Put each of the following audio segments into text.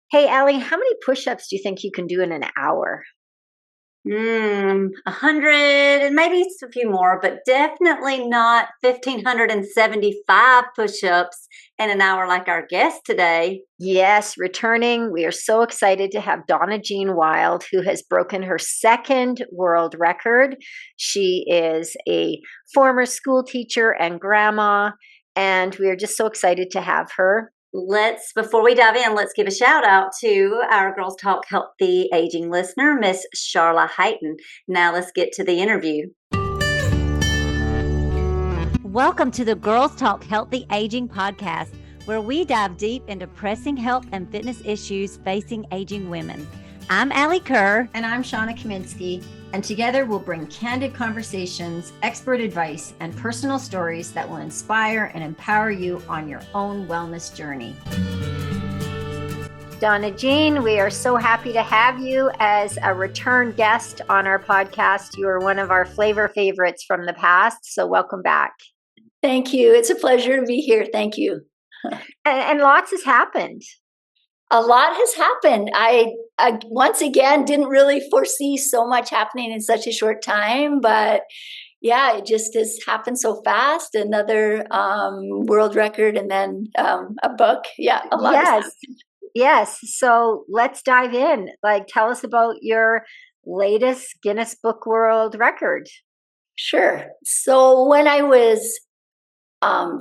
Hey, Alli, how many push-ups do you think you can do in an hour? 100 and maybe a few more, but definitely not 1,575 push-ups in an hour like our guest today. Yes, returning. We are so excited to have DonnaJean Wilde, who has broken her second world record. She is a former school teacher and grandma, and we are just so excited to have her. Before we dive in, let's give a shout out to our Girls Talk Healthy Aging listener, Miss Charla Heighton. Now let's get to the interview. Welcome to the Girls Talk Healthy Aging podcast, where we dive deep into pressing health and fitness issues facing aging women. I'm Alli Kerr. And I'm Shawna Kaminski. And together we'll bring candid conversations, expert advice, and personal stories that will inspire and empower you on your own wellness journey. DonnaJean, we are so happy to have you as a return guest on our podcast. You are one of our flavor favorites from the past, so welcome back. Thank you. It's a pleasure to be here. Thank you. And lots has happened. A lot has happened. I once again didn't really foresee so much happening in such a short time, but yeah, it just has happened so fast. Another world record, and then a book. Yeah, a lot. Yes, yes. So let's dive in. Tell us about your latest Guinness Book World Record. Sure. So when I was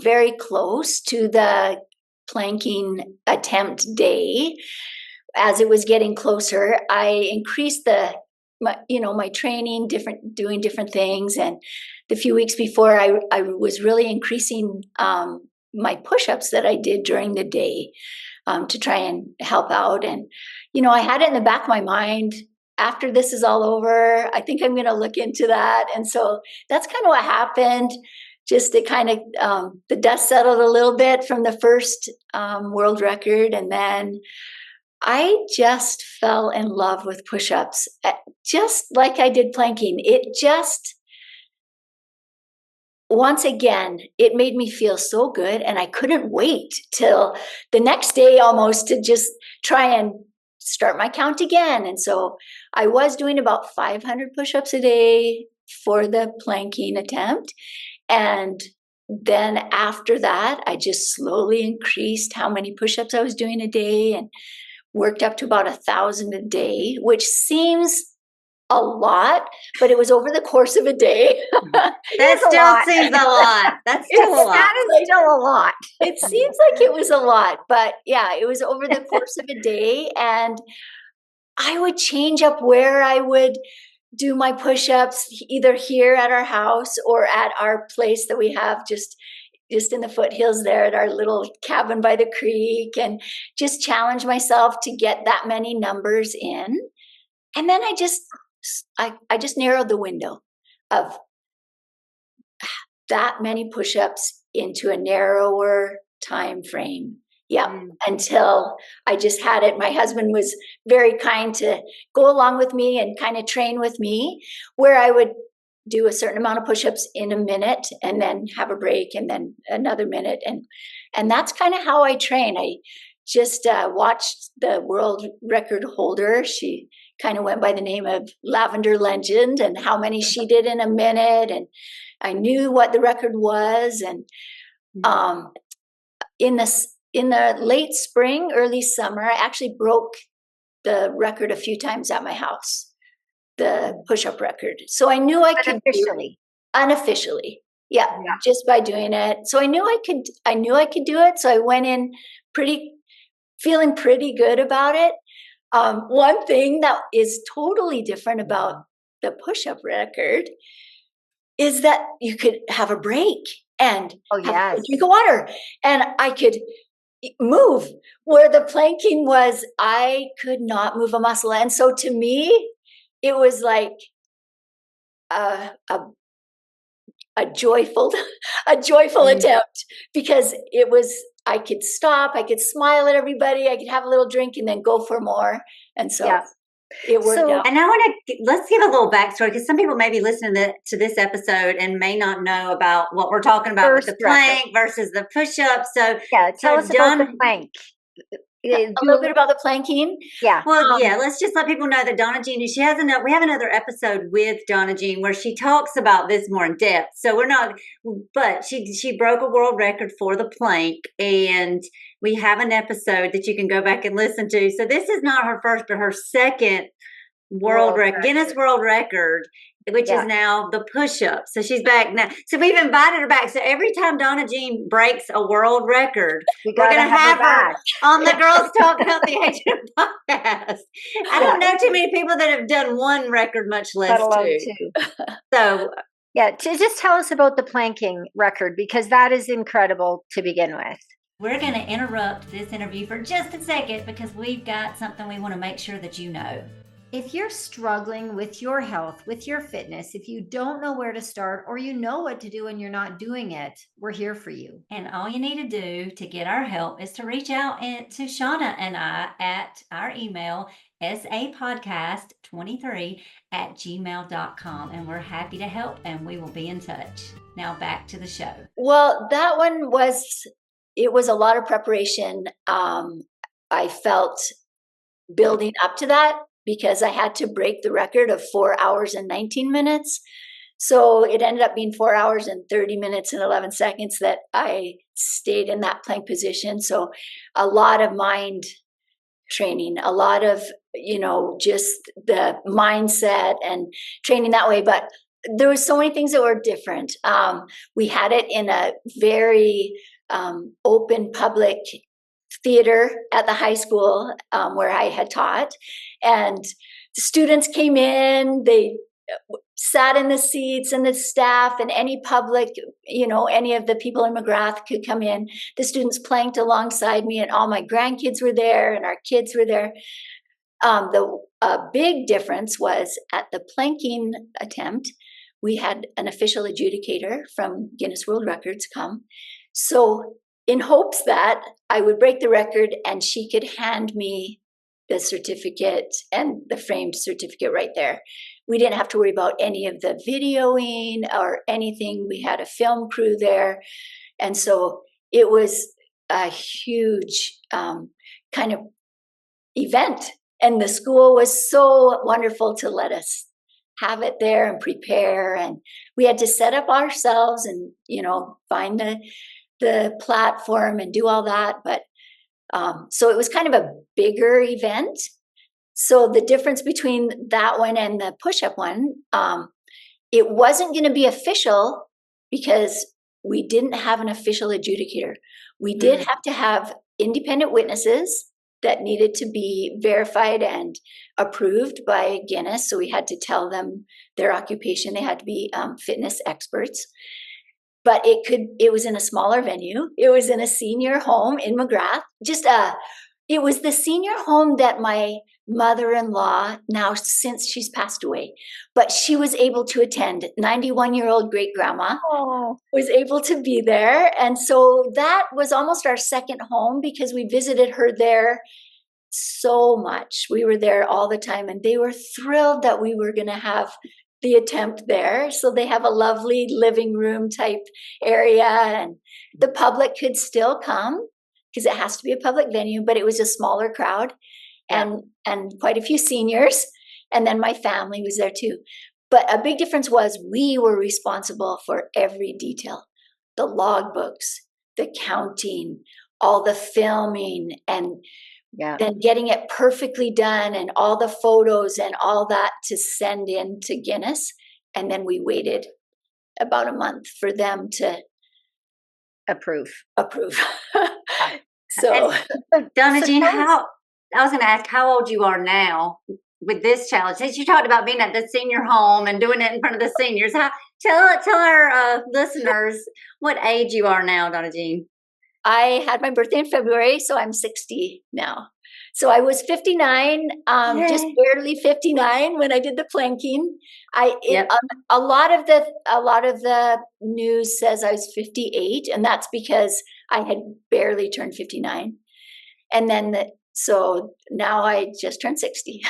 very close to the planking attempt day, as it was getting closer, I increased my training, doing different things. And the few weeks before, I was really increasing my push-ups that I did during the day to try and help out. And, I had it in the back of my mind, after this is all over, I think I'm going to look into that. And so that's kind of what happened. Just it kind of, the dust settled a little bit from the first world record. And then I just fell in love with push-ups, just like I did planking. Once again, it made me feel so good. And I couldn't wait till the next day almost to just try and start my count again. And so I was doing about 500 push-ups a day for the planking attempt. And then after that, I just slowly increased how many push-ups I was doing a day and worked up to about 1,000 a day, which seems a lot, but it was over the course of a day. That still seems a lot. That's still a lot. That is still a lot. It seems like it was a lot, but yeah, it was over the course of a day. And I would change up where I would do my push-ups, either here at our house or at our place that we have just in the foothills there at our little cabin by the creek, and just challenge myself to get that many numbers in. And then I just narrowed the window of that many push-ups into a narrower time frame. Yeah, until I just had it. My husband was very kind to go along with me and kind of train with me, where I would do a certain amount of push-ups in a minute and then have a break and then another minute. And that's kind of how I train. I just watched the world record holder. She kind of went by the name of Lavender Legend, and how many she did in a minute. And I knew what the record was. And in the late spring, early summer, I actually broke the record a few times at my house, the push-up record. So I knew I could unofficially. Yeah, just by doing it. So I knew I could do it. So I went in feeling pretty good about it. One thing that is totally different about the push-up record is that you could have a break and have a drink of water, and I could move, where the planking was, I could not move a muscle. And so to me, it was like a joyful attempt, because it was, I could stop, I could smile at everybody, I could have a little drink and then go for more. And so it worked out. And let's give a little backstory, because some people may be listening to this episode and may not know about what we're talking about with the plank versus the push-up. So tell us about the plank. a little bit about the planking. Yeah. Well, yeah, let's just let people know that DonnaJean, we have another episode with DonnaJean where she talks about this more in depth. So but she broke a world record for the plank, and we have an episode that you can go back and listen to. So this is not her first, but her second world record, Guinness World Record, which is now the push-up. So she's back now. So we've invited her back. So every time DonnaJean breaks a world record, we're going to have her on the Girls Talk Healthy Aging podcast. I don't know too many people that have done one record, much less two. So just tell us about the planking record, because that is incredible to begin with. We're going to interrupt this interview for just a second because we've got something we want to make sure that you know. If you're struggling with your health, with your fitness, if you don't know where to start, or you know what to do and you're not doing it, we're here for you. And all you need to do to get our help is to reach out to Shawna and I at our email, sapodcast23@gmail.com. And we're happy to help, and we will be in touch. Now back to the show. Well, that one was a lot of preparation. I felt building up to that, because I had to break the record of 4 hours and 19 minutes. So it ended up being 4 hours and 30 minutes and 11 seconds that I stayed in that plank position. So a lot of mind training, a lot of, just the mindset and training that way. But there was so many things that were different. We had it in a very open public theater at the high school where I had taught, and the students came in, they sat in the seats, and the staff and any public, any of the people in McGrath could come in. The students planked alongside me, and all my grandkids were there, and our kids were there. The big difference was at the planking attempt, we had an official adjudicator from Guinness World Records come. So in hopes that I would break the record and she could hand me the certificate and the framed certificate right there. We didn't have to worry about any of the videoing or anything. We had a film crew there. And so it was a huge kind of event. And the school was so wonderful to let us have it there and prepare. And we had to set up ourselves and, find the platform and do all that. But so it was kind of a bigger event. So the difference between that one and the push-up one, it wasn't going to be official because we didn't have an official adjudicator. We did have to have independent witnesses that needed to be verified and approved by Guinness. So we had to tell them their occupation. They had to be fitness experts. But it was in a smaller venue. It was in a senior home in McGrath. It was the senior home that my mother-in-law, now since she's passed away, but she was able to attend. 91-year-old great-grandma was able to be there. And so that was almost our second home because we visited her there so much. We were there all the time, and they were thrilled that we were going to have the attempt there. So they have a lovely living room type area, and the public could still come because it has to be a public venue, but it was a smaller crowd and quite a few seniors. And then my family was there too. But a big difference was we were responsible for every detail, the logbooks, the counting, all the filming, and then getting it perfectly done, and all the photos and all that to send in to Guinness. And then we waited about a month for them to approve. So, DonnaJean, I was going to ask how old you are now with this challenge. Since you talked about being at the senior home and doing it in front of the seniors, tell our listeners what age you are now, DonnaJean. I had my birthday in February, so I'm 60 now. So I was 59, just barely 59 when I did the planking. A lot of the news says I was 58, and that's because I had barely turned 59. And then so now I just turned 60.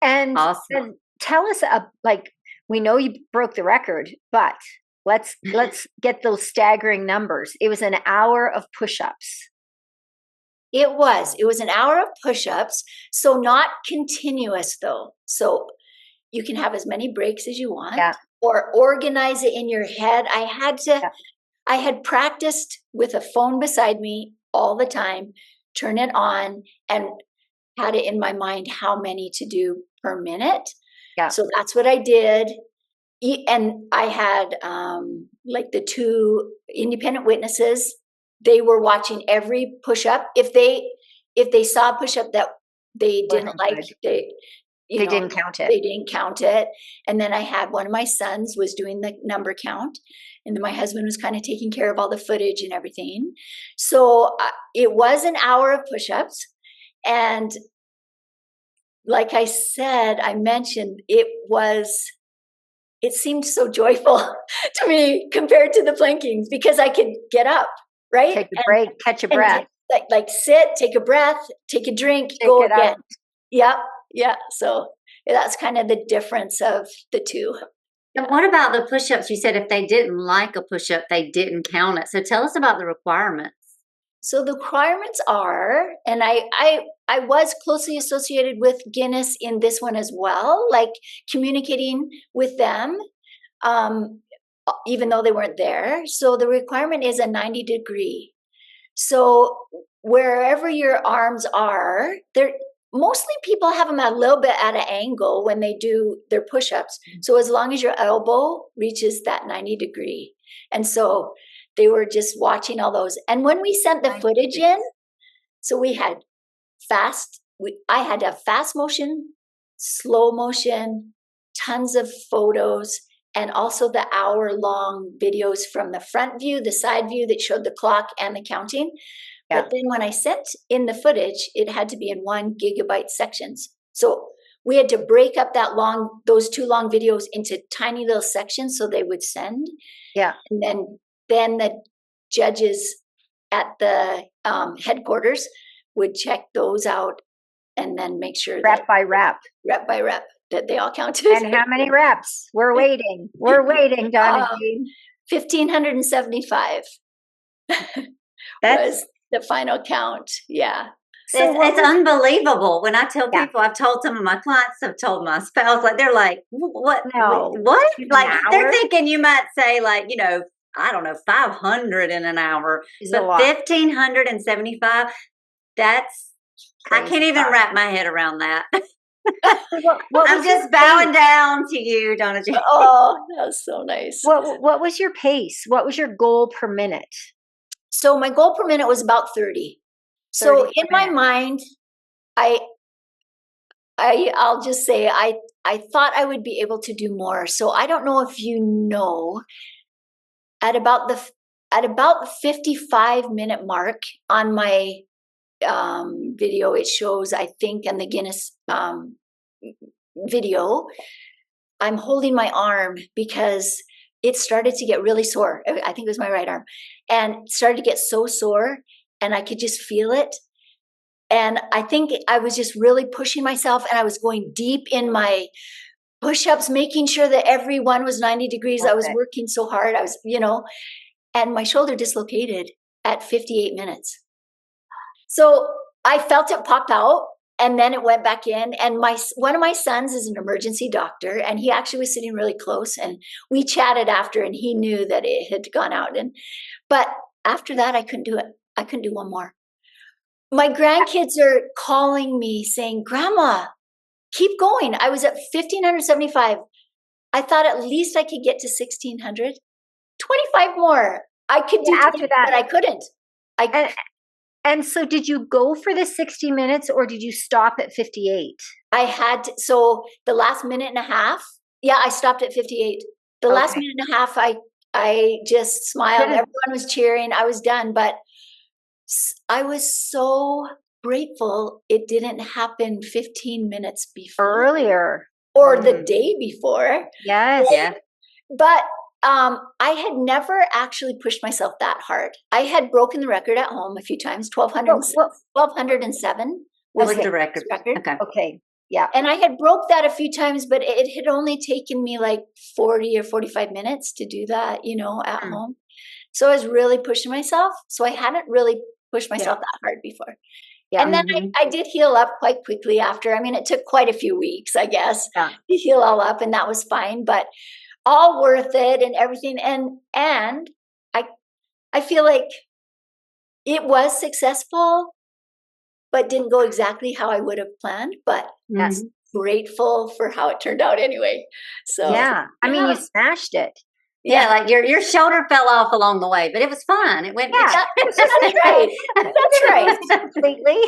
And, awesome. And tell us, we know you broke the record, but let's get those staggering numbers. It was an hour of push-ups. It was an hour of push-ups. So not continuous though. So you can have as many breaks as you want, or organize it in your head. I had practiced with a phone beside me all the time, turn it on, and had it in my mind how many to do per minute. Yeah. So that's what I did. And I had like the 2 independent witnesses. They were watching every push-up. If they saw a push-up that they didn't like, they didn't count it. They didn't count it. And then I had one of my sons was doing the number count, and then my husband was kind of taking care of all the footage and everything. So it was an hour of push-ups. And like I said, I mentioned it seemed so joyful to me compared to the plankings, because I could get up, right? Take a break, catch a breath. Like sit, take a breath, take a drink, go again. Yep. Yeah. So that's kind of the difference of the 2. And what about the push-ups? You said if they didn't like a push-up, they didn't count it. So tell us about the requirements. So the requirements are, and I was closely associated with Guinness in this one as well, like communicating with them, even though they weren't there. So the requirement is a 90-degree. So wherever your arms are, mostly people have them a little bit at an angle when they do their push-ups. So as long as your elbow reaches that 90-degree. And so they were just watching all those. And when we sent the footage in, so we had I had to have fast motion, slow motion, tons of photos, and also the hour-long videos from the front view, the side view that showed the clock and the counting. Yeah. But then when I sent in the footage, it had to be in 1 gigabyte sections. So we had to break up those 2 long videos into tiny little sections so they would send. Yeah. And then the judges at the headquarters would check those out and then make sure rep by rep, that they all counted. And how many reps? We're waiting, DonnaJean. 1,575. That's the final count. Yeah. So it's unbelievable. When I tell people, I've told some of my clients, I've told my spouse, like they're like, what? No. What? Like they're thinking you might say like, I don't know, 500 in an hour, but 1,575, that's, crazy. I can't even wrap my head around that. I'm just bowing down to you, DonnaJean. Oh, that's so nice. What was your pace? What was your goal per minute? So my goal per minute was about 30. So in my mind, I'll just say I thought I would be able to do more. So I don't know if you know, at about the 55-minute mark on my video, it shows, I think, in the Guinness video, I'm holding my arm because it started to get really sore. I think it was my right arm, and it started to get so sore, and I could just feel it. And I think I was just really pushing myself, and I was going deep in my push-ups, making sure that every one was 90 degrees. Okay. I was working so hard. I was, and my shoulder dislocated at 58 minutes. So I felt it pop out, and then it went back in. And one of my sons is an emergency doctor, and he actually was sitting really close, and we chatted after, and he knew that it had gone out. But after that, I couldn't do it. I couldn't do one more. My grandkids are calling me saying, "Grandma, keep going." I was at 1,575. I thought at least I could get to 1,600. 25 more. I could do after that, but I couldn't. And so did you go for the 60 minutes, or did you stop at 58? I had to, so the last minute and a half, I stopped at 58. The last minute and a half, I just smiled. Everyone was cheering. I was done, but I was so grateful it didn't happen 15 minutes before. Earlier. Or the day before. Yes. Yeah. But I had never actually pushed myself that hard. I had broken the record at home a few times. 1,207 was the record. Okay. Yeah. And I had broke that a few times, but it had only taken me like 40 or 45 minutes to do that, at home. So I was really pushing myself. So I hadn't really pushed myself that hard before. Yeah. And then I did heal up quite quickly after. I mean, it took quite a few weeks, I guess, to heal all up, and that was fine, but all worth it and everything. And I feel like it was successful, but didn't go exactly how I would have planned, but grateful for how it turned out anyway. So I mean, you smashed it. Yeah, like your shoulder fell off along the way, but it was fine. It went. That's right. That's right. Completely.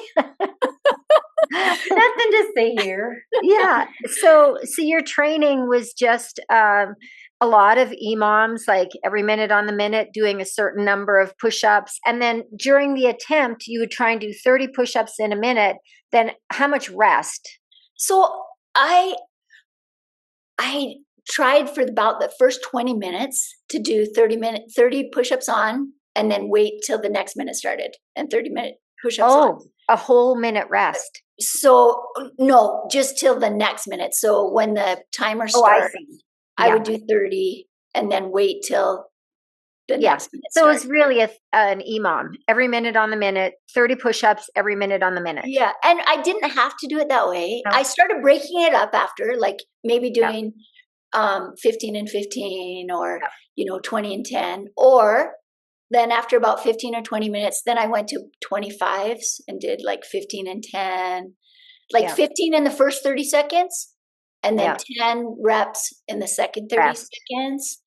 Nothing to see here. Yeah. So your training was just a lot of EMOMs, like every minute on the minute, doing a certain number of push-ups. And then during the attempt, you would try and do 30 push-ups in a minute. Then how much rest? So I tried for about the first 20 minutes to do 30 push-ups on, and then wait till the next minute started, and 30-minute push-ups on. A whole minute rest. So no, just till the next minute. So when the timer starts, I would do 30 and then wait till the next minute. So it's really an EMOM, every minute on the minute, 30 push-ups every minute on the minute. Yeah. And I didn't have to do it that way. No. I started breaking it up after, like maybe doing 15 and 15 or, 20 and 10. Or then after about 15 or 20 minutes, then I went to 25s and did like 15 and 10, 15 in the first 30 seconds. And then 10 reps in the second 30 seconds.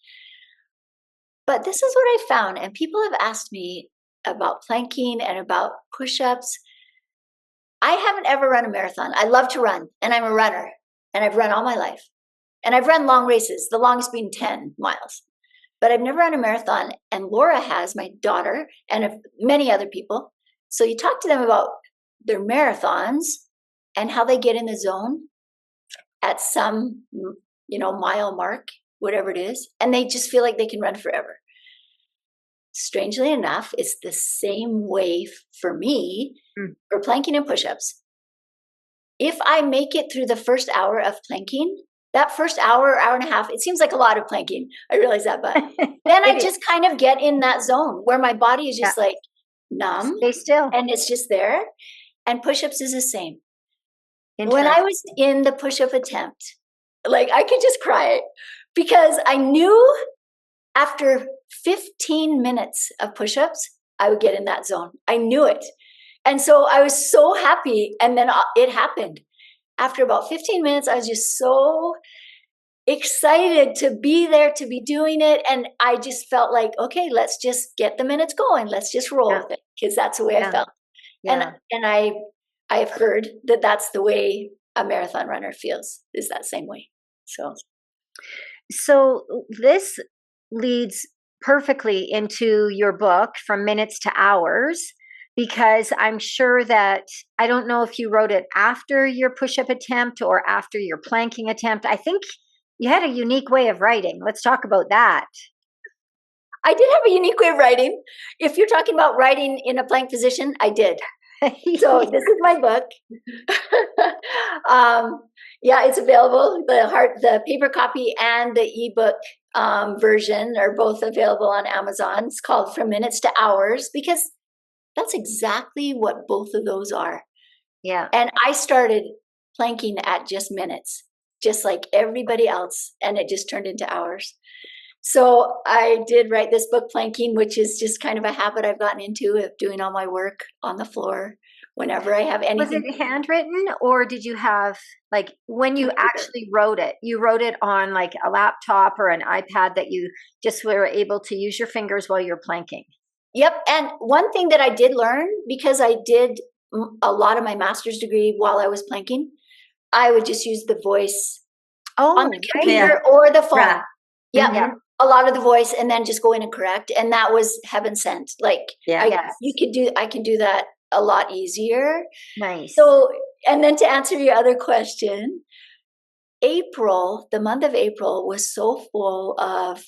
But this is what I found. And people have asked me about planking and about push-ups. I haven't ever run a marathon. I love to run, and I'm a runner. And I've run all my life. And I've run long races, the longest being 10 miles. But I've never run a marathon. And Laura has, my daughter, and many other people. So you talk to them about their marathons and how they get in the zone at some, mile mark, whatever it is, and they just feel like they can run forever. Strangely enough, it's the same way for me for planking and push-ups. If I make it through the first hour of planking, that first hour and a half, it seems like a lot of planking. I realize that, but then I just kind of get in that zone where my body is just like numb. Stay still. And it's just there. And push-ups is the same. When I was in the push-up attempt, like I could just cry because I knew after 15 minutes of push-ups, I would get in that zone. I knew it. And so I was so happy. And then it happened. After about 15 minutes, I was just so excited to be there, to be doing it. And I just felt like, okay, let's just get the minutes going. Let's just roll with it, because that's the way I felt. Yeah. And I've heard that that's the way a marathon runner feels, is that same way. So this leads perfectly into your book, From Minutes to Hours, because I'm sure that, I don't know if you wrote it after your push-up attempt or after your planking attempt. I think you had a unique way of writing. Let's talk about that. I did have a unique way of writing. If you're talking about writing in a plank position, I did. So this is my book. It's available. The paper copy and the ebook version are both available on Amazon. It's called From Minutes to Hours, because that's exactly what both of those are. Yeah. And I started planking at just minutes, just like everybody else, and it just turned into hours. So I did write this book, Planking, which is just kind of a habit I've gotten into of doing all my work on the floor whenever I have anything. Was it handwritten, or did you have, like, when you actually wrote it, you wrote it on like a laptop or an iPad that you just were able to use your fingers while you're planking? Yep. And one thing that I did learn, because I did a lot of my master's degree while I was planking, I would just use the voice on the computer or the phone. Right. Yep. Mm-hmm. A lot of the voice, and then just go in and correct. And that was heaven sent. Like, I can do that a lot easier. Nice. So, and then to answer your other question, the month of April was so full of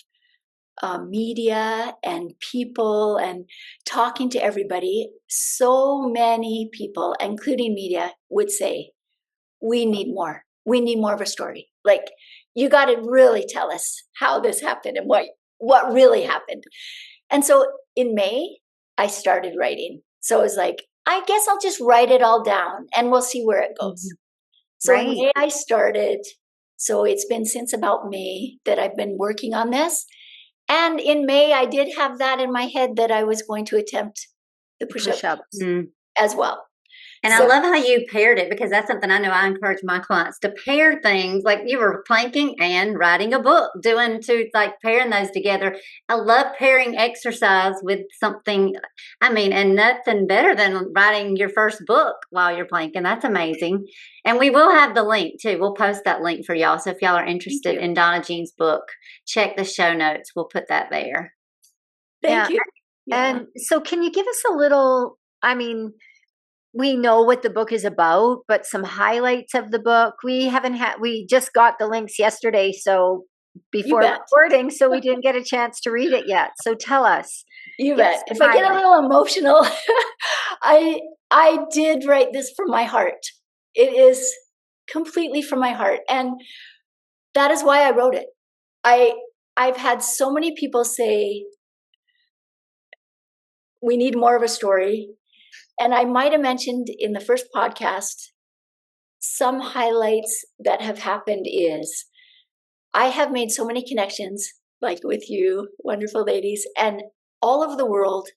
media and people and talking to everybody. So many people, including media, would say, we need more. We need more of a story. Like, you got to really tell us how this happened and what really happened. And so in May, I started writing. So it was like, I guess I'll just write it all down and we'll see where it goes. So in May I started. So it's been since about May that I've been working on this. And in May, I did have that in my head that I was going to attempt the push-ups as well. And I love how you paired it, because that's something I know I encourage my clients to pair things, like you were planking and writing a book, pairing those together. I love pairing exercise with something. I mean, and nothing better than writing your first book while you're planking. That's amazing. And we will have the link too. We'll post that link for y'all. So if y'all are interested in DonnaJean's book, check the show notes. We'll put that there. Thank you. And so can you give us a little, I mean, we know what the book is about, but some highlights of the book. We just got the links yesterday, so before recording, so we didn't get a chance to read it yet. So tell us. You bet. If I get a little emotional, I did write this from my heart. It is completely from my heart. And that is why I wrote it. I've had so many people say, we need more of a story. And I might have mentioned in the first podcast, some highlights that have happened is I have made so many connections, like with you, wonderful ladies, and all over the world,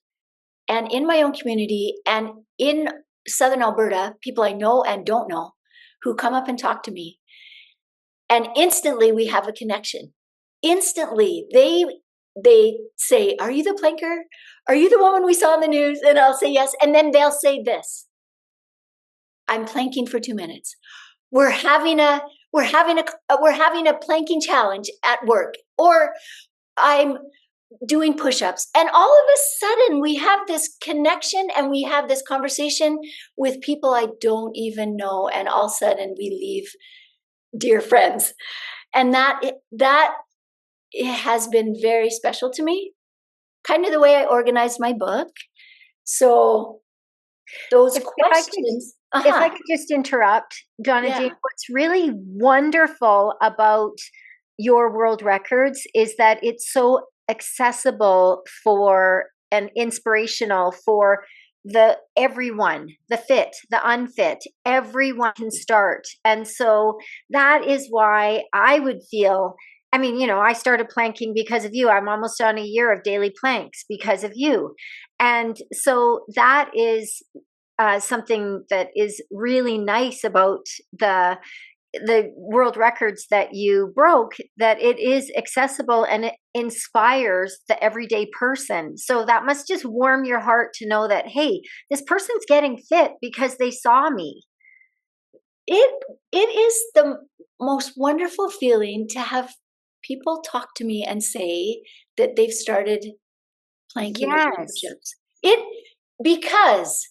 and in my own community, and in Southern Alberta, people I know and don't know who come up and talk to me. And instantly we have a connection. Instantly, they say, are you the planker? Are you the woman we saw in the news? And I'll say yes. And then they'll say this: I'm planking for 2 minutes. We're having a planking challenge at work, or I'm doing push-ups. And all of a sudden we have this connection and we have this conversation with people I don't even know. And all of a sudden we leave dear friends. And that it has been very special to me, kind of the way I organized my book. So those questions. If I could just interrupt, DonnaJean, what's really wonderful about your world records is that it's so accessible for and inspirational for everyone, the fit, the unfit, everyone can start. And so that is why I would feel, I mean, I started planking because of you. I'm almost on a year of daily planks because of you. And so that is something that is really nice about the world records that you broke, that it is accessible and it inspires the everyday person. So that must just warm your heart to know that, hey, this person's getting fit because they saw me. It is the most wonderful feeling to have people talk to me and say that they've started planking relationships. Because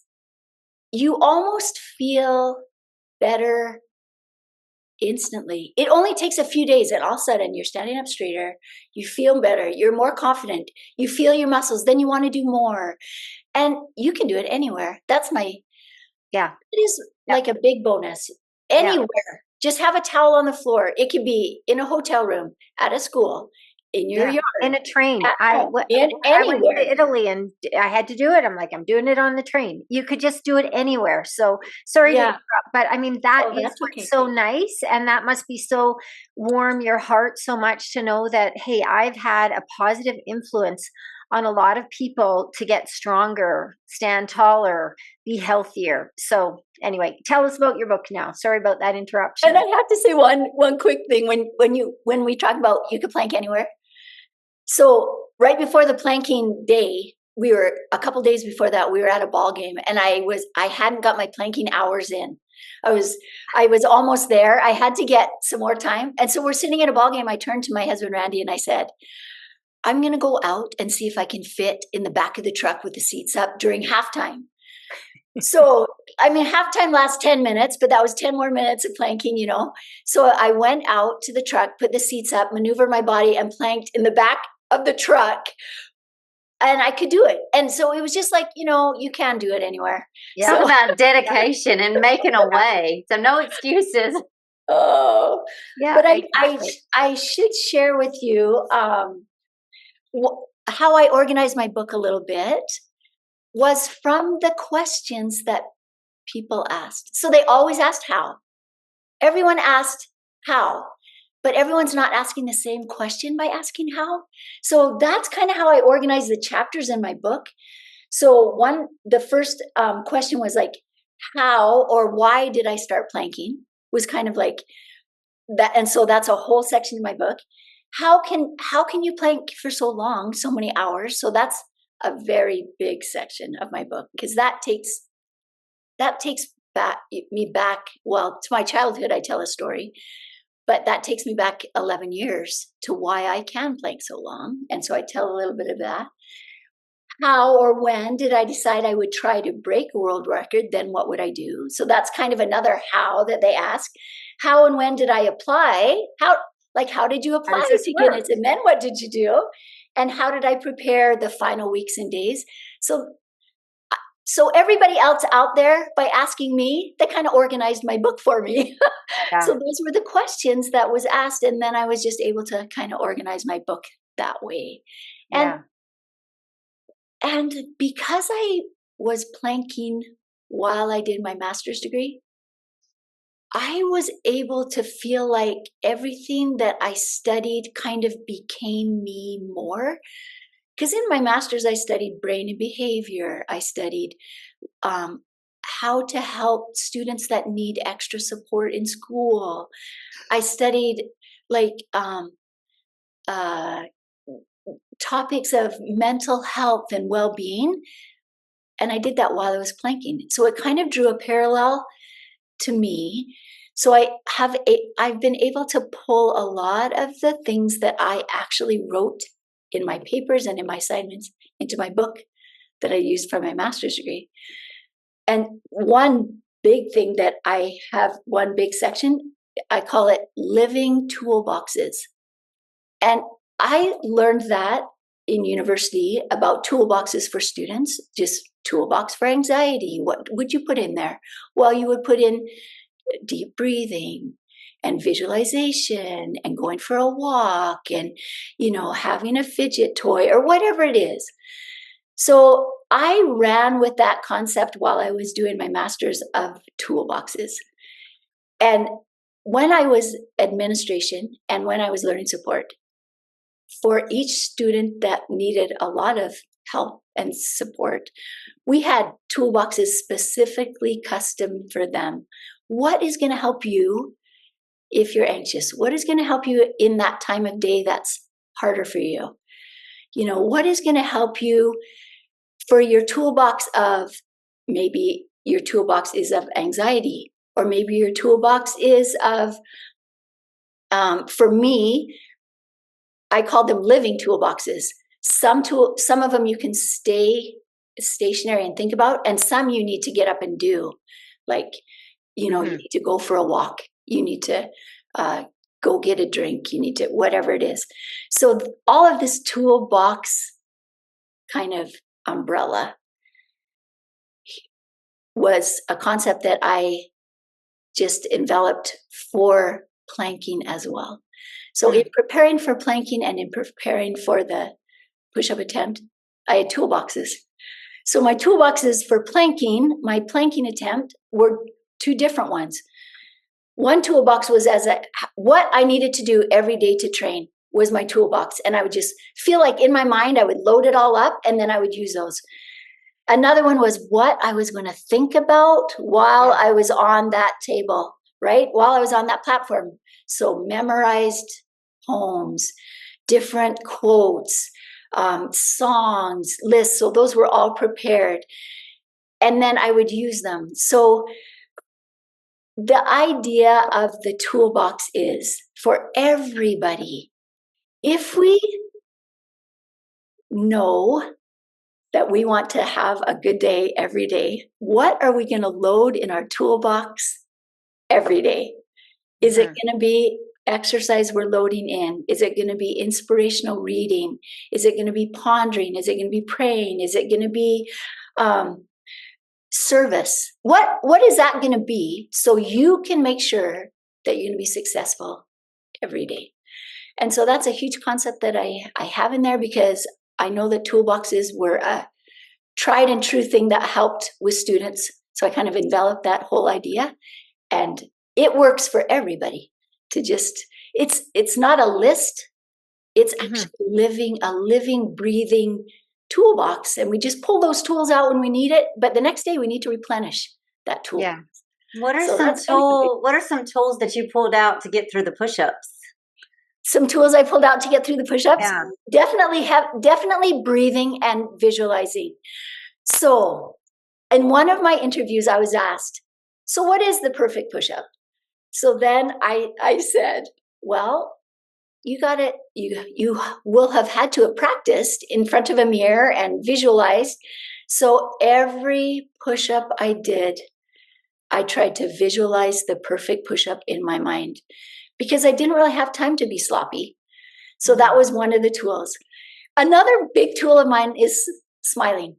you almost feel better instantly. It only takes a few days, and all of a sudden you're standing up straighter, you feel better, you're more confident, you feel your muscles, then you want to do more. And you can do it anywhere. That's it is like a big bonus. Anywhere. Just have a towel on the floor. It could be in a hotel room, at a school, in your yard, in a train. I went to Italy and I had to do it. I'm like, I'm doing it on the train. You could just do it anywhere. So sorry to interrupt, but I mean, that is so nice. And that must be so warm your heart so much to know that, hey, I've had a positive influence on a lot of people to get stronger, stand taller, be healthier. So anyway, tell us about your book now. Sorry about that interruption. And I have to say one quick thing when we talk about you could plank anywhere. So right before the planking day, we were a couple days before that, we were at a ball game, and I hadn't got my planking hours in. I was almost there. I had to get some more time. And so we're sitting at a ball game. I turned to my husband, Randy, and I said, I'm going to go out and see if I can fit in the back of the truck with the seats up during halftime. So, I mean, halftime lasts 10 minutes, but that was 10 more minutes of planking, So I went out to the truck, put the seats up, maneuvered my body, and planked in the back of the truck. And I could do it. And so it was just like, you can do it anywhere. Yeah. Talk about dedication and making a way. So no excuses. Oh, yeah. But I should share with you how I organized my book a little bit. was from the questions that people asked. So they always asked how. Everyone asked how, but everyone's not asking the same question by asking how. So that's kind of how I organize the chapters in my book. So the first question was like, how or why did I start planking? Was kind of like that. And so that's a whole section in my book. How can you plank for so long, so many hours? So that's a very big section of my book, because that takes me back, well, to my childhood. I tell a story, but that takes me back 11 years to why I can plank so long. And so I tell a little bit of that. How or when did I decide I would try to break a world record? Then what would I do? So that's kind of another how that they ask. How and when did I apply? How did you apply to Guinness? And then what did you do? And how did I prepare the final weeks and days? So everybody else out there, by asking me, they kind of organized my book for me. Yeah. So those were the questions that was asked. And then I was just able to kind of organize my book that way. And because I was planking while I did my master's degree, I was able to feel like everything that I studied kind of became me more. Because in my master's, I studied brain and behavior. I studied how to help students that need extra support in school. I studied topics of mental health and well-being. And I did that while I was planking. So it kind of drew a parallel to me. So I've been able to pull a lot of the things that I actually wrote in my papers and in my assignments into my book that I used for my master's degree. And one big thing that I have, one big section, I call it living toolboxes. And I learned that in university about toolboxes for students, just toolbox for anxiety. What would you put in there? Well, you would put in deep breathing and visualization and going for a walk and, having a fidget toy or whatever it is. So I ran with that concept while I was doing my master's of toolboxes. And when I was administration and when I was learning support, for each student that needed a lot of help and support, we had toolboxes specifically custom for them. What is going to help you if you're anxious? What is going to help you in that time of day that's harder for you? What is going to help you for your toolbox of, maybe your toolbox is of anxiety, or maybe your toolbox is of, for me, I call them living toolboxes. Some of them you can stay stationary and think about, and some you need to get up and do. Like, you need to go for a walk. You need to go get a drink. You need to, whatever it is. So all of this toolbox kind of umbrella was a concept that I just enveloped for planking as well. So in preparing for planking and in preparing for the push-up attempt, I had toolboxes. So my toolboxes for planking, my planking attempt, were two different ones. One toolbox was what I needed to do every day to train was my toolbox. And I would just feel like in my mind, I would load it all up and then I would use those. Another one was what I was going to think about while I was on that table, right? While I was on that platform. So memorized poems, different quotes, songs, lists. So those were all prepared. And then I would use them. So the idea of the toolbox is for everybody, if we know that we want to have a good day every day, what are we going to load in our toolbox every day? Is it going to be exercise we're loading in? Is it going to be inspirational reading? Is it going to be pondering? Is it going to be praying? Is it going to be service? What is that going to be so you can make sure that you're going to be successful every day? And so that's a huge concept that I have in there, because I know that toolboxes were tried and true thing that helped with students. So I kind of enveloped that whole idea, and it works for everybody to just, it's not a list. It's actually a living, breathing toolbox. And we just pull those tools out when we need it. But the next day we need to replenish that tool. Yeah. What are So what are some tools that you pulled out to get through the push-ups? Some tools I pulled out to get through the push-ups. Yeah. Definitely breathing and visualizing. So in one of my interviews, I was asked, so what is the perfect push-up? So then I said, well, you will have had to have practiced in front of a mirror and visualized. So every push-up I did, I tried to visualize the perfect push-up in my mind, because I didn't really have time to be sloppy. So that was one of the tools. Another big tool of mine is smiling.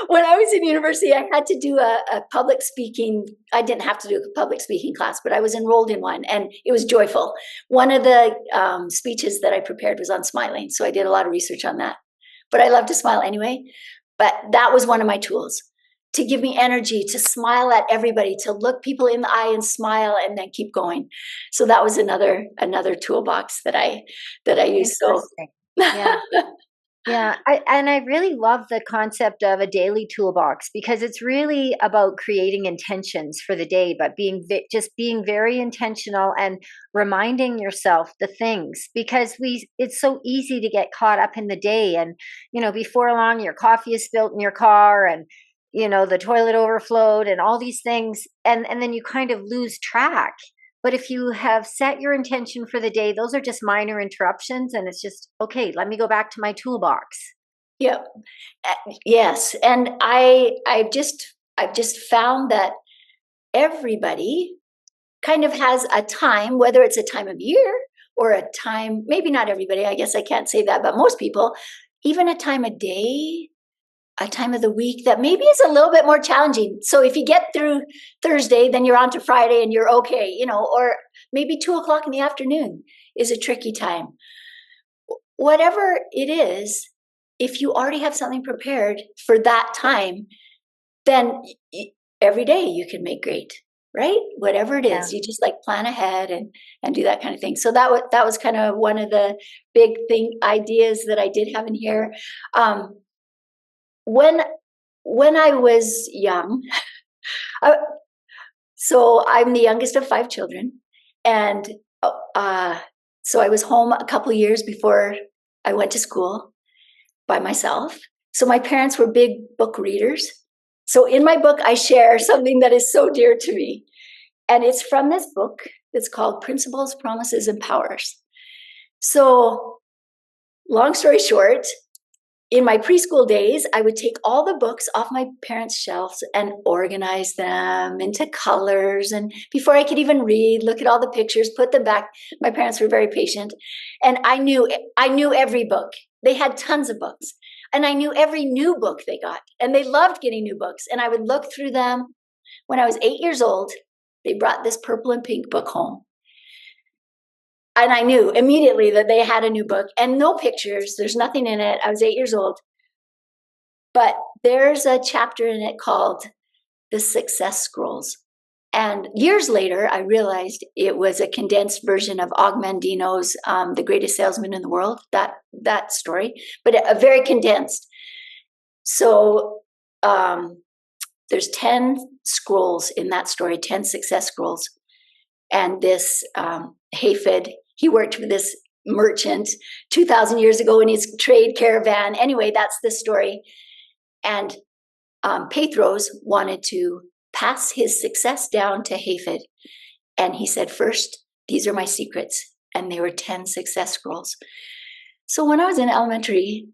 When I was in university, I had to do a public speaking. I didn't have to do a public speaking class, but I was enrolled in one, and it was joyful. One of the speeches that I prepared was on smiling. So I did a lot of research on that. But I love to smile anyway. But that was one of my tools, to give me energy, to smile at everybody, to look people in the eye and smile, and then keep going. So that was another toolbox that I used. So Yeah. Yeah, I really love the concept of a daily toolbox, because it's really about creating intentions for the day, but just being very intentional and reminding yourself the things, because it's so easy to get caught up in the day, and before long your coffee is spilt in your car, and the toilet overflowed, and all these things, and then you kind of lose track. But if you have set your intention for the day, those are just minor interruptions, and it's just, okay, let me go back to my toolbox. Yeah. Yes. And I've just found that everybody kind of has a time, whether it's a time of year or a time, maybe not everybody, I guess I can't say that, but most people, even a time of day, a time of the week that maybe is a little bit more challenging. So if you get through Thursday, then you're on to Friday and you're okay, or maybe 2:00 in the afternoon is a tricky time. Whatever it is, if you already have something prepared for that time, then every day you can make great, right? Whatever it is, you just plan ahead and do that kind of thing. So that was kind of one of the big ideas that I did have in here. When I was young, so I'm the youngest of 5 children, and so I was home a couple of years before I went to school by myself. So my parents were big book readers. So in my book, I share something that is so dear to me, and it's from this book. It's called Principles, Promises, and Powers. So long story short, in my preschool days, I would take all the books off my parents' shelves and organize them into colors. And before I could even read, look at all the pictures, put them back. My parents were very patient. And I knew every book. They had tons of books. And I knew every new book they got. And they loved getting new books. And I would look through them. When I was 8 years old, they brought this purple and pink book home. And I knew immediately that they had a new book, and no pictures. There's nothing in it. I was 8 years old. But there's a chapter in it called The Success Scrolls. And years later, I realized it was a condensed version of Og Mandino's The Greatest Salesman in the World, that story, but a very condensed. So there's 10 scrolls in that story, 10 success scrolls. And this Hafid, he worked for this merchant 2,000 years ago in his trade caravan. Anyway, that's the story. And Petros wanted to pass his success down to Hafid. And he said, first, these are my secrets. And they were 10 success scrolls. So when I was in elementary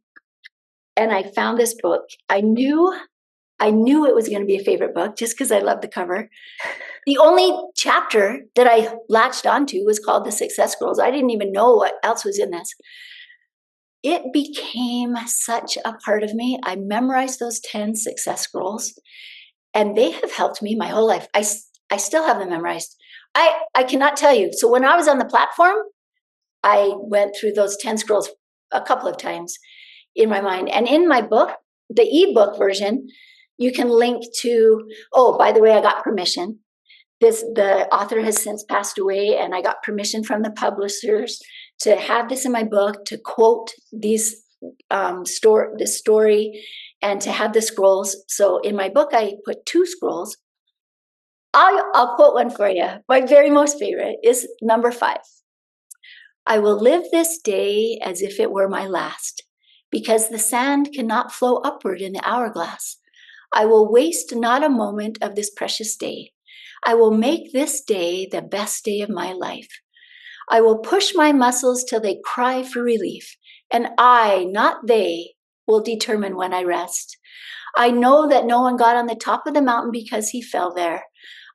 and I found this book, I knew it was going to be a favorite book just because I loved the cover. The only chapter that I latched onto was called The Success Scrolls. I didn't even know what else was in this. It became such a part of me. I memorized those 10 success scrolls, and they have helped me my whole life. I still have them memorized. I cannot tell you. So when I was on the platform, I went through those 10 scrolls a couple of times in my mind. And in my book, the ebook version, you can link to, oh, by the way, I got permission. The author has since passed away, and I got permission from the publishers to have this in my book, to quote this story, and to have the scrolls. So in my book, I put 2 scrolls. I'll quote one for you. My very most favorite is number 5. I will live this day as if it were my last, because the sand cannot flow upward in the hourglass. I will waste not a moment of this precious day. I will make this day the best day of my life. I will push my muscles till they cry for relief, and I, not they, will determine when I rest. I know that no one got on the top of the mountain because he fell there.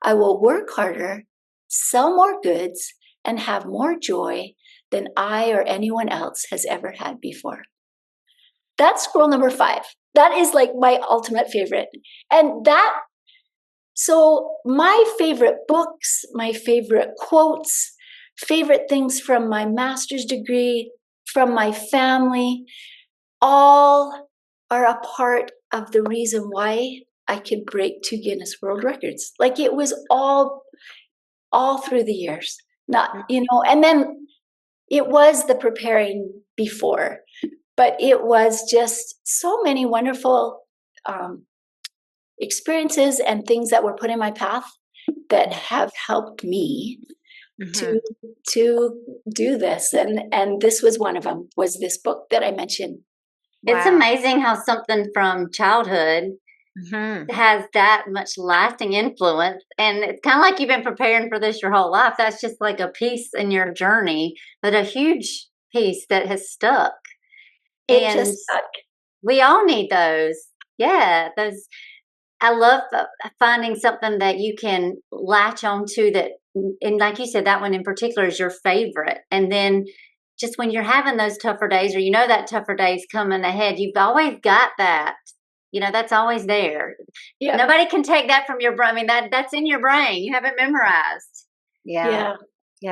I will work harder, sell more goods, and have more joy than I or anyone else has ever had before. That's scroll number 5. That is like my ultimate favorite. And so my favorite books, my favorite quotes, favorite things from my master's degree, from my family, all are a part of the reason why I could break 2 Guinness World Records. Like, it was all through the years, and then it was the preparing before, but it was just so many wonderful experiences and things that were put in my path that have helped me to do this. And this was one of them, was this book that I mentioned. It's amazing how something from childhood has that much lasting influence. And it's kind of like you've been preparing for this your whole life. That's just like a piece in your journey, but a huge piece that has stuck. It just stuck. We all need those. Yeah, those. I love finding something that you can latch onto that, and like you said, that one in particular is your favorite. And then just when you're having those tougher days, or that tougher days coming ahead, you've always got that. That's always there. Yeah. Nobody can take that from your brain. I mean, that's in your brain. You have it memorized. Yeah.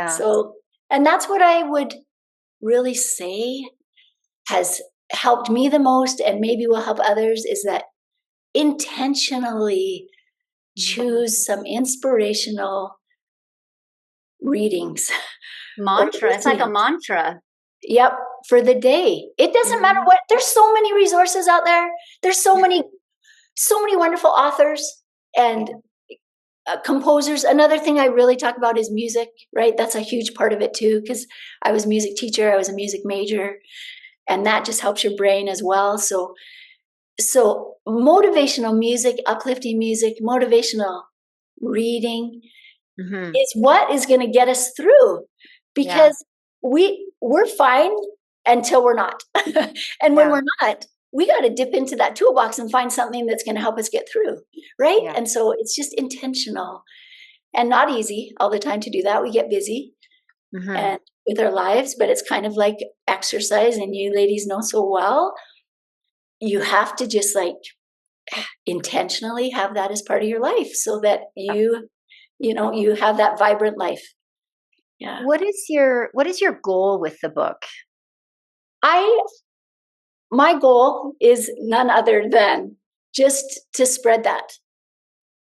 So, and that's what I would really say has helped me the most, and maybe will help others, is that intentionally choose some inspirational readings. Mantra. It's like a mantra. Yep. For the day. It doesn't matter what, there's so many resources out there. There's so many wonderful authors and composers. Another thing I really talk about is music, right? That's a huge part of it too, because I was a music teacher. I was a music major, and that just helps your brain as well. So motivational music, uplifting music, motivational reading is what is going to get us through, because we're fine until we're not. And when we're not, we got to dip into that toolbox and find something that's going to help us get through. Right. Yeah. And so it's just intentional and not easy all the time to do that. We get busy and with our lives, but it's kind of like exercise, and you ladies know so well, you have to just like intentionally have that as part of your life so that you have that vibrant life. Yeah. What is your goal with the book? My goal is none other than just to spread that.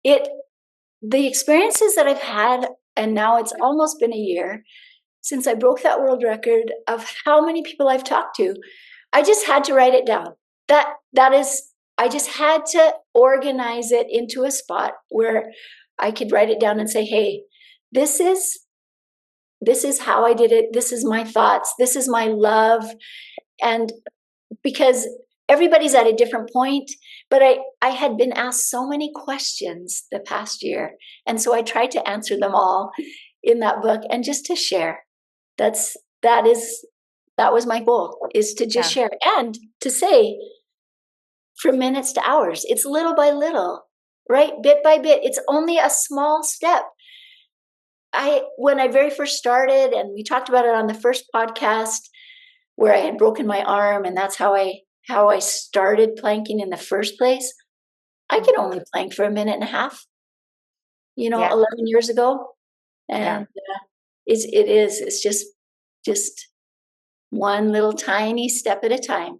The experiences that I've had, and now it's almost been a year since I broke that world record, of how many people I've talked to, I just had to write it down. I just had to organize it into a spot where I could write it down and say, hey, this is how I did it. This is my thoughts. This is my love. And because everybody's at a different point, but I had been asked so many questions the past year. And so I tried to answer them all in that book, and just to share. That was my goal, is to just share and to say, from minutes to hours, it's little by little, right? Bit by bit. It's only a small step. When I very first started, and we talked about it on the first podcast, where I had broken my arm, and that's how I started planking in the first place. I could only plank for a minute and a half, 11 years ago. And it's just one little tiny step at a time.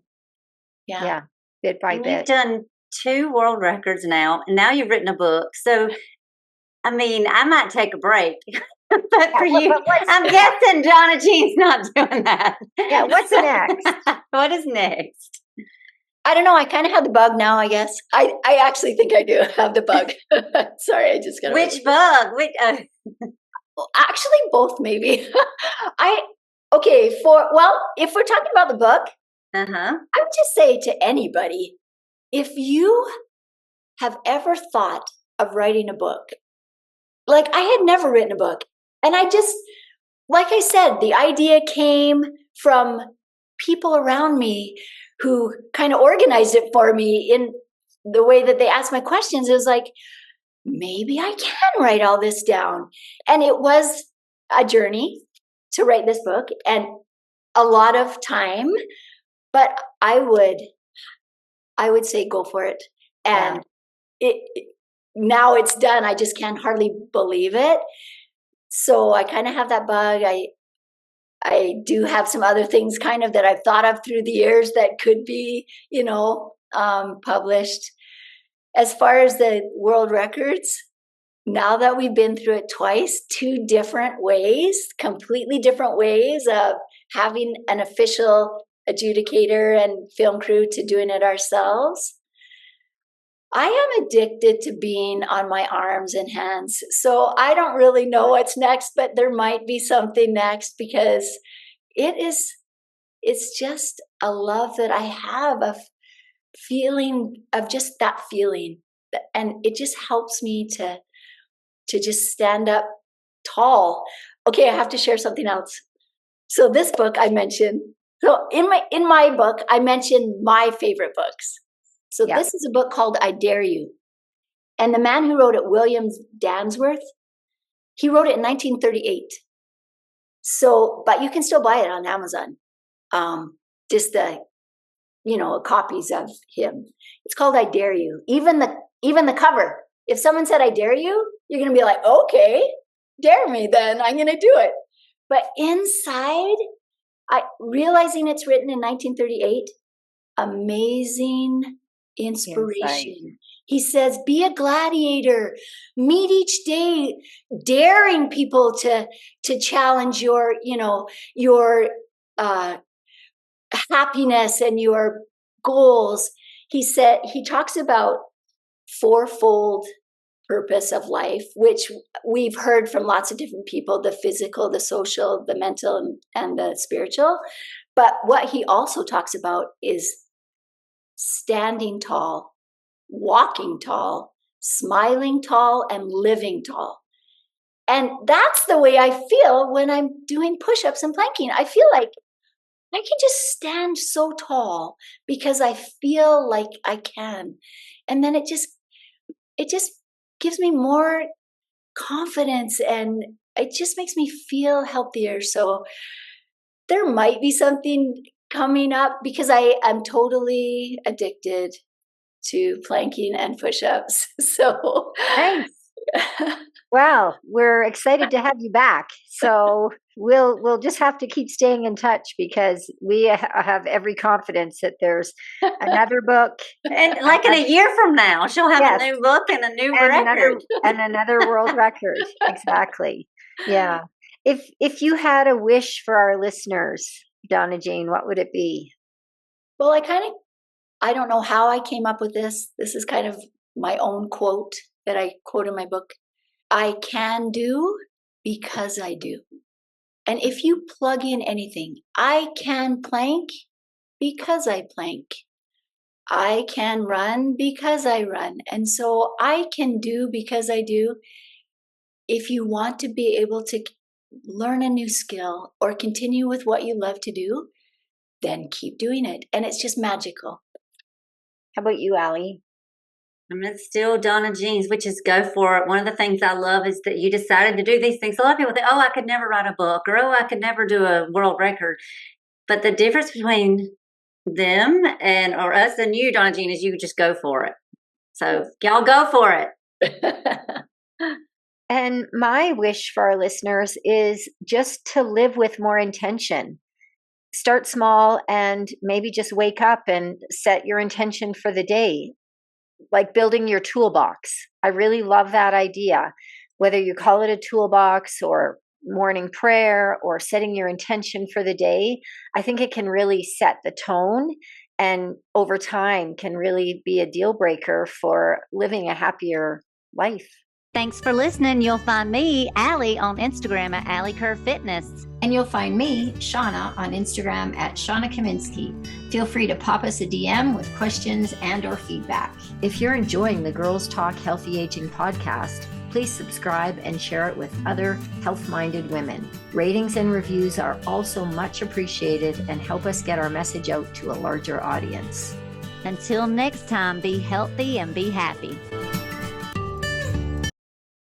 Yeah. bit by And bit. you've done 2 world records now, and now you've written a book. So, I mean, I might take a break, but for you, I'm guessing DonnaJean's not doing that. Yeah, what's next? What is next? I don't know. I kind of have the bug now, I guess. I actually think I do have the bug. Sorry, I just got Which bug? Actually, both maybe. If we're talking about the book, I would just say to anybody, if you have ever thought of writing a book, like I had never written a book, and I just, like I said, the idea came from people around me who kind of organized it for me in the way that they asked my questions. It was like, maybe I can write all this down. And it was a journey to write this book and a lot of time, but I would say go for it. And now it's done. I just can't hardly believe it. So I kind of have that bug. I do have some other things kind of that I've thought of through the years that could be, published. As far as the world records, now that we've been through it twice, 2 different ways, completely different ways of having an official adjudicator and film crew to doing it ourselves, I am addicted to being on my arms and hands. So I don't really know what's next, but there might be something next because it's just a love that I have of feeling, of just that feeling. And it just helps me to just stand up tall. Okay, I have to share something else. So this book I mentioned, so in my book, I mentioned my favorite books. So this is a book called I Dare You. And the man who wrote it, William Dansworth, he wrote it in 1938. So, but you can still buy it on Amazon. Just the, copies of him. It's called I Dare You. Even the cover. If someone said I dare you, you're going to be like, okay, dare me then. I'm going to do it. But inside, realizing it's written in 1938, amazing inspiration. He says, be a gladiator, meet each day, daring people to challenge your happiness and your goals. He talks about 4-fold purpose of life, which we've heard from lots of different people, the physical, the social, the mental, and the spiritual. But what he also talks about is standing tall, walking tall, smiling tall, and living tall. And that's the way I feel when I'm doing push-ups and planking. I feel like I can just stand so tall because I feel like I can. And then it just gives me more confidence and it just makes me feel healthier. So there might be something coming up because I am totally addicted to planking and push-ups. So thanks. Well, we're excited to have you back. So we'll just have to keep staying in touch because we have every confidence that there's another book. And like in a year from now, she'll have a new book and a new record. Another world record. Exactly. Yeah. If you had a wish for our listeners, DonnaJean, what would it be? Well, I don't know how I came up with this. This is kind of my own quote that I quote in my book. I can do because I do. And if you plug in anything, I can plank because I plank. I can run because I run. And so I can do because I do. If you want to be able to learn a new skill or continue with what you love to do, then keep doing it. And it's just magical. How about you, Alli? I mean, it's still DonnaJeanss, which is go for it. One of the things I love is that you decided to do these things. A lot of people think, oh, I could never write a book, or oh, I could never do a world record. But the difference between them or us and you, DonnaJean, is you just go for it. So y'all go for it. And my wish for our listeners is just to live with more intention. start small and maybe just wake up and set your intention for the day, like building your toolbox. I really love that idea. Whether you call it a toolbox or morning prayer or setting your intention for the day, I think it can really set the tone, and over time can really be a deal breaker for living a happier life. Thanks for listening. You'll find me, Alli, on Instagram at Alli Kerr Fitness. And you'll find me, Shawna, on Instagram at Shawna Kaminski. Feel free to pop us a DM with questions and or feedback. If you're enjoying the Girls Talk Healthy Aging podcast, please subscribe and share it with other health-minded women. Ratings and reviews are also much appreciated and help us get our message out to a larger audience. Until next time, be healthy and be happy.